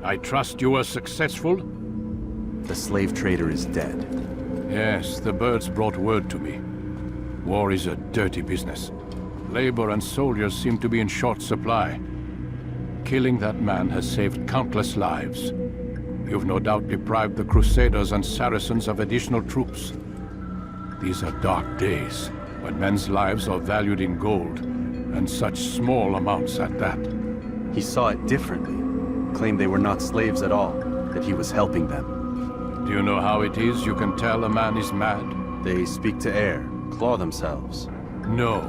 I trust you were successful? The slave trader is dead. Yes, the birds brought word to me. War is a dirty business. Labor and soldiers seem to be in short supply. Killing that man has saved countless lives. You've no doubt deprived the Crusaders and Saracens of additional troops. These are dark days, when men's lives are valued in gold, and such small amounts at that. He saw it differently. Claimed they were not slaves at all, that he was helping them. Do you know how it is you can tell a man is mad? They speak to air, claw themselves. No.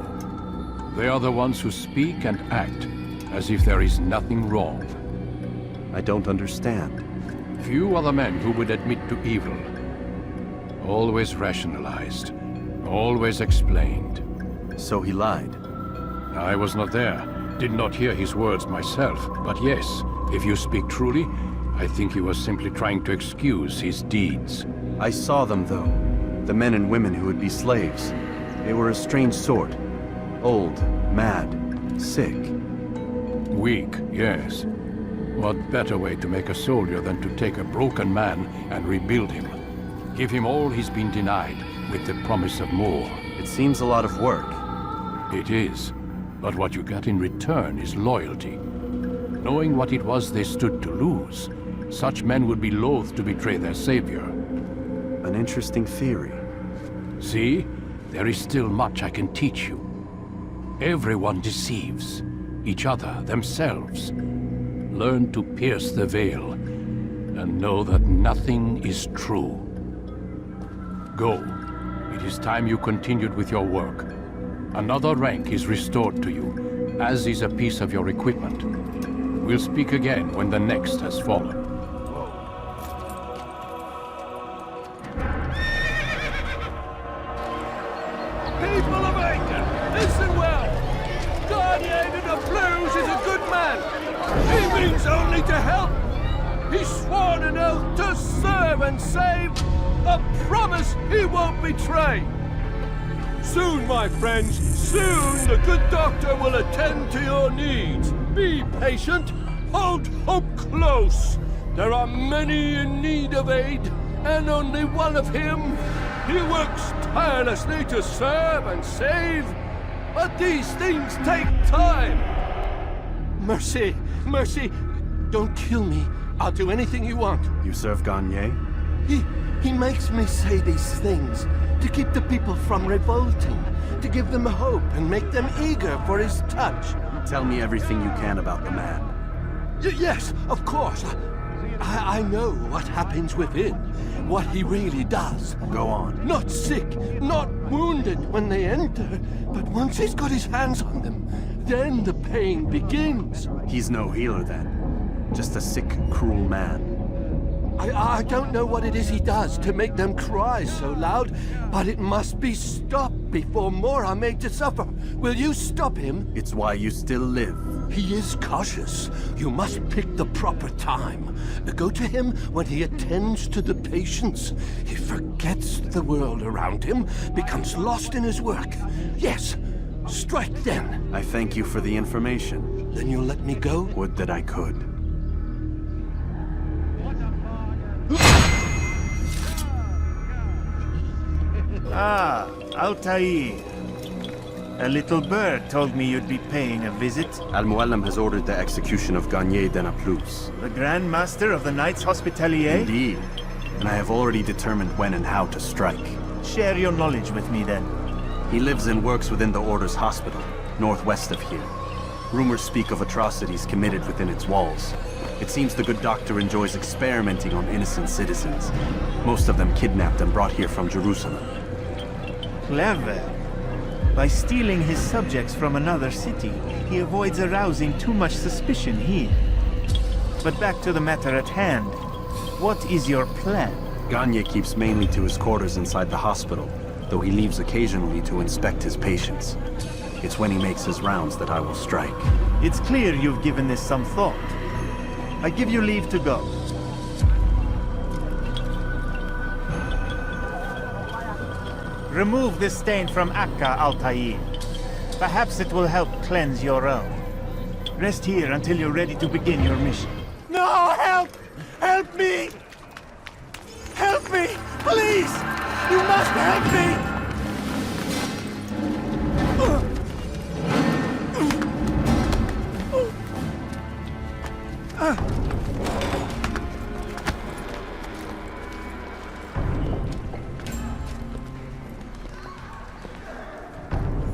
They are the ones who speak and act as if there is nothing wrong. I don't understand. Few are the men who would admit to evil. Always rationalized. Always explained. So he lied. I was not there. Did not hear his words myself. But yes, if you speak truly, I think he was simply trying to excuse his deeds. I saw them, though. The men and women who would be slaves. They were a strange sort. Old, mad, sick. Weak, yes. What better way to make a soldier than to take a broken man and rebuild him? Give him all he's been denied, with the promise of more. It seems a lot of work. It is. But what you get in return is loyalty. Knowing what it was they stood to lose, such men would be loath to betray their savior. An interesting theory. See? There is still much I can teach you. Everyone deceives. Each other, themselves. Learn to pierce the veil, and know that nothing is true. Go. It is time you continued with your work. Another rank is restored to you, as is a piece of your equipment. We'll speak again when the next has fallen. People of Acre, listen well! Garnier de la Blues is a good man! He means only to help! He's sworn an oath to serve and save, a promise he won't betray! Soon, my friends, soon the good doctor will attend to your needs. Be patient, hold hope close. There are many in need of aid, and only one of him. He works tirelessly to serve and save, but these things take time. Mercy, mercy, don't kill me. I'll do anything you want. You serve Garnier? He makes me say these things to keep the people from revolting, to give them hope and make them eager for his touch. Tell me everything you can about the man. Yes, of course. I know what happens within, what he really does. Go on. Not sick, not wounded when they enter, but once he's got his hands on them, then the pain begins. He's no healer then. Just a sick, cruel man. I don't know what it is he does to make them cry so loud, but it must be stopped before more are made to suffer. Will you stop him? It's why you still live. He is cautious. You must pick the proper time. Go to him when he attends to the patients. He forgets the world around him, becomes lost in his work. Yes, strike then. I thank you for the information. Then you'll let me go? Would that I could. Ah, Altair. A little bird told me you'd be paying a visit. Al-Mualim has ordered the execution of Garnier de Naplouse. The Grand Master of the Knights Hospitalier? Indeed. And I have already determined when and how to strike. Share your knowledge with me then. He lives and works within the Order's hospital, northwest of here. Rumors speak of atrocities committed within its walls. It seems the good doctor enjoys experimenting on innocent citizens. Most of them kidnapped and brought here from Jerusalem. Clever. By stealing his subjects from another city, he avoids arousing too much suspicion here. But back to the matter at hand. What is your plan? Garnier keeps mainly to his quarters inside the hospital, though he leaves occasionally to inspect his patients. It's when he makes his rounds that I will strike. It's clear you've given this some thought. I give you leave to go. Remove this stain from Akka, Altair. Perhaps it will help cleanse your own. Rest here until you're ready to begin your mission. No, help! Help me! Help me! Please! You must help me!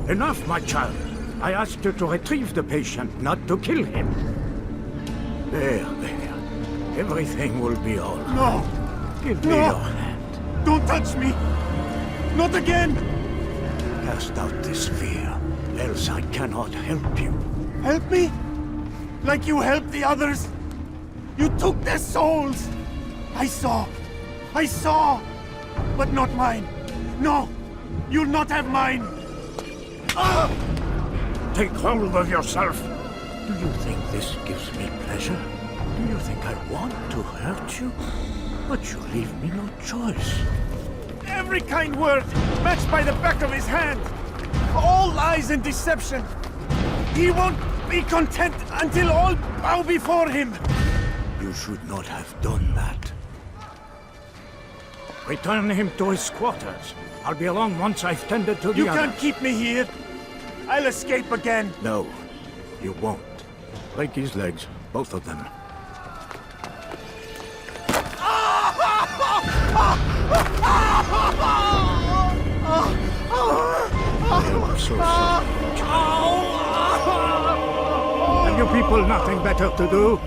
Enough, my child. I asked you to retrieve the patient, not to kill him. There. Everything will be all right. No! Give me your hand. Don't touch me! Not again! Cast out this fear, else I cannot help you. Help me? Like you helped the others? You took their souls! I saw! But not mine! No! You'll not have mine! Take hold of yourself. Do you think this gives me pleasure? Do you think I want to hurt you? But you leave me no choice. Every kind word matched by the back of his hand! All lies and deception! He won't be content until all bow before him! You should not have done that. Return him to his quarters. I'll be along once I've tended to the You others. can't keep me here! I'll escape again! No, you won't. Break his legs, both of them. I'm so sorry. Have you people nothing better to do?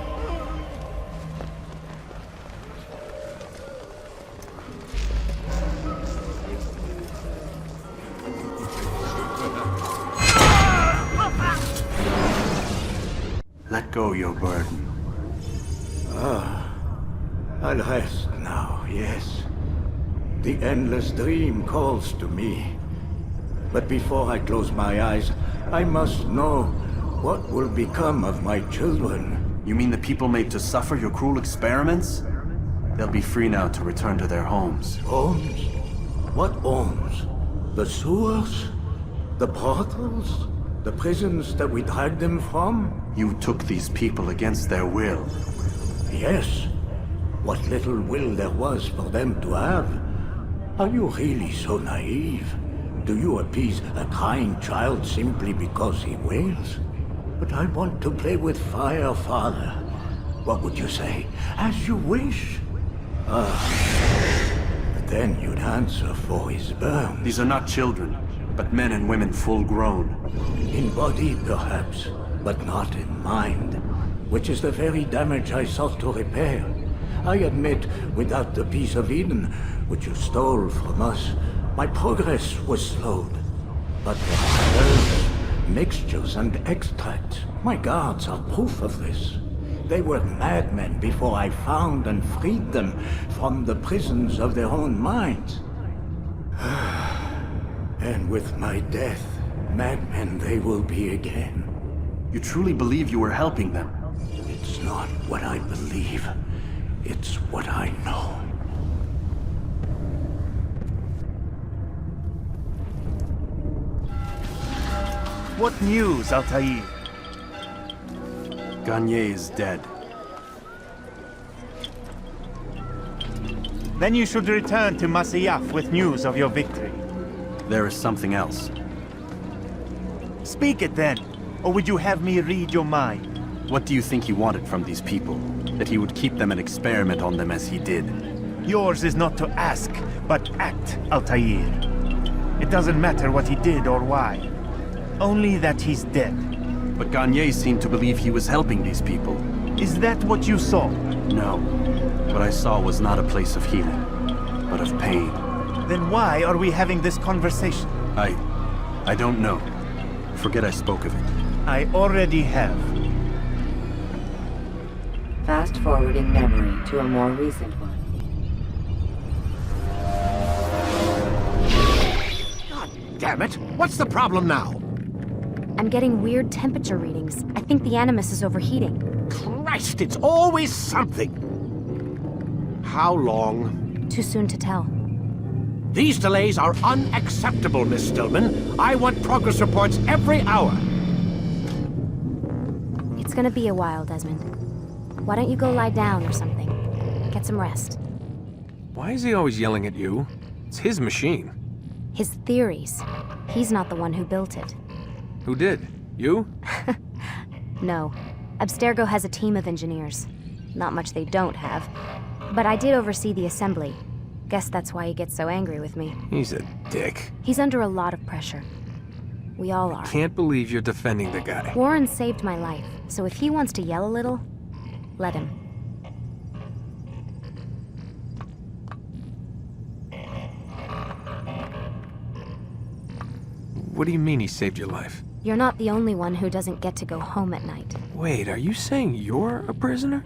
Let go your burden. I'll rest now, yes. The endless dream calls to me. But before I close my eyes, I must know what will become of my children. You mean the people made to suffer your cruel experiments? They'll be free now to return to their homes. Homes? What homes? The sewers? The brothels? The prisons that we dragged them from? You took these people against their will. Yes. What little will there was for them to have. Are you really so naive? Do you appease a crying child simply because he wails? But I want to play with fire, Father. What would you say? As you wish. But then you'd answer for his burns. These are not children, but men and women full grown. In body, perhaps, but not in mind. Which is the very damage I sought to repair. I admit, without the piece of Eden, which you stole from us, my progress was slowed. But the herbs, mixtures, and extracts, my guards are proof of this. They were madmen before I found and freed them from the prisons of their own minds. And with my death, madmen they will be again. You truly believe you were helping them? It's not what I believe. It's what I know. What news, Altair? Garnier is dead. Then you should return to Masyaf with news of your victory. There is something else. Speak it then, or would you have me read your mind? What do you think he wanted from these people? That he would keep them and experiment on them as he did? Yours is not to ask, but act, Altair. It doesn't matter what he did or why. Only that he's dead. But Garnier seemed to believe he was helping these people. Is that what you saw? No. What I saw was not a place of healing, but of pain. Then why are we having this conversation? I don't know. Forget I spoke of it. I already have. Fast forwarding memory to a more recent one. God damn it! What's the problem now? I'm getting weird temperature readings. I think the Animus is overheating. Christ, it's always something! How long? Too soon to tell. These delays are unacceptable, Miss Stillman. I want progress reports every hour. It's gonna be a while, Desmond. Why don't you go lie down or something? Get some rest. Why is he always yelling at you? It's his machine. His theories. He's not the one who built it. Who did? You? No. Abstergo has a team of engineers. Not much they don't have. But I did oversee the assembly. Guess that's why he gets so angry with me. He's a dick. He's under a lot of pressure. We all are. Can't believe you're defending the guy. Warren saved my life, so if he wants to yell a little, let him. What do you mean he saved your life? You're not the only one who doesn't get to go home at night. Wait, are you saying you're a prisoner?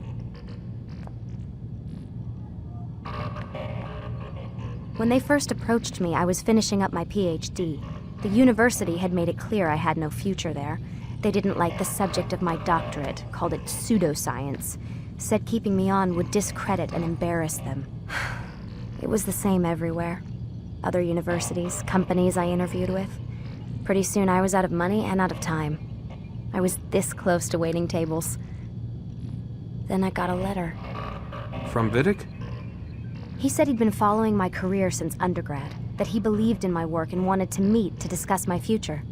When they first approached me, I was finishing up my PhD. The university had made it clear I had no future there. They didn't like the subject of my doctorate, called it pseudoscience. Said keeping me on would discredit and embarrass them. It was the same everywhere. Other universities, companies I interviewed with. Pretty soon I was out of money and out of time. I was this close to waiting tables. Then I got a letter. From Vidic? He said he'd been following my career since undergrad, that he believed in my work and wanted to meet to discuss my future.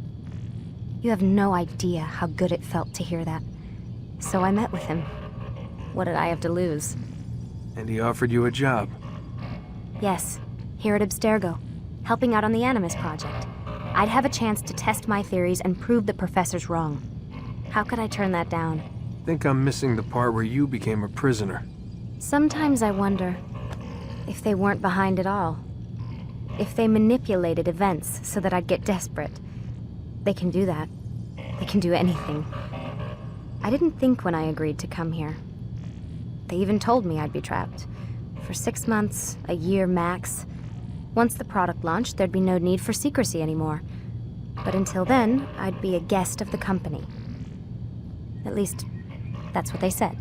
You have no idea how good it felt to hear that. So I met with him. What did I have to lose? And he offered you a job. Yes, here at Abstergo, helping out on the Animus project. I'd have a chance to test my theories and prove the professor's wrong. How could I turn that down? Think I'm missing the part where you became a prisoner. Sometimes I wonder if they weren't behind it all. If they manipulated events so that I'd get desperate. They can do that. They can do anything. I didn't think when I agreed to come here. They even told me I'd be trapped. For 6 months, a year max. Once the product launched, there'd be no need for secrecy anymore. But until then, I'd be a guest of the company. At least, that's what they said.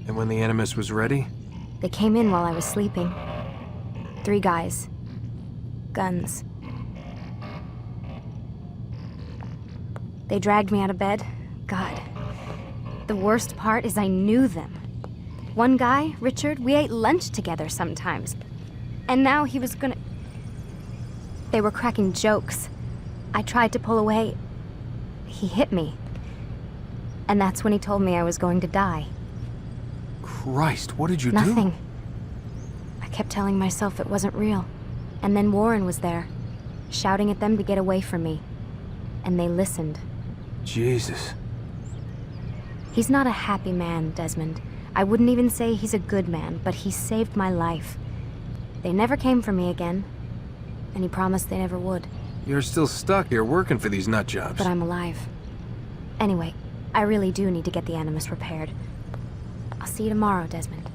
And when the Animus was ready? They came in while I was sleeping. 3 guys. Guns. They dragged me out of bed. God. The worst part is I knew them. One guy, Richard, we ate lunch together sometimes. And now he was gonna... They were cracking jokes. I tried to pull away. He hit me. And that's when he told me I was going to die. Christ, what did you do? Nothing. I kept telling myself it wasn't real. And then Warren was there, shouting at them to get away from me. And they listened. Jesus. He's not a happy man, Desmond. I wouldn't even say he's a good man, but he saved my life. They never came for me again, and he promised they never would. You're still stuck here working for these nut jobs. But I'm alive. Anyway, I really do need to get the Animus repaired. I'll see you tomorrow, Desmond.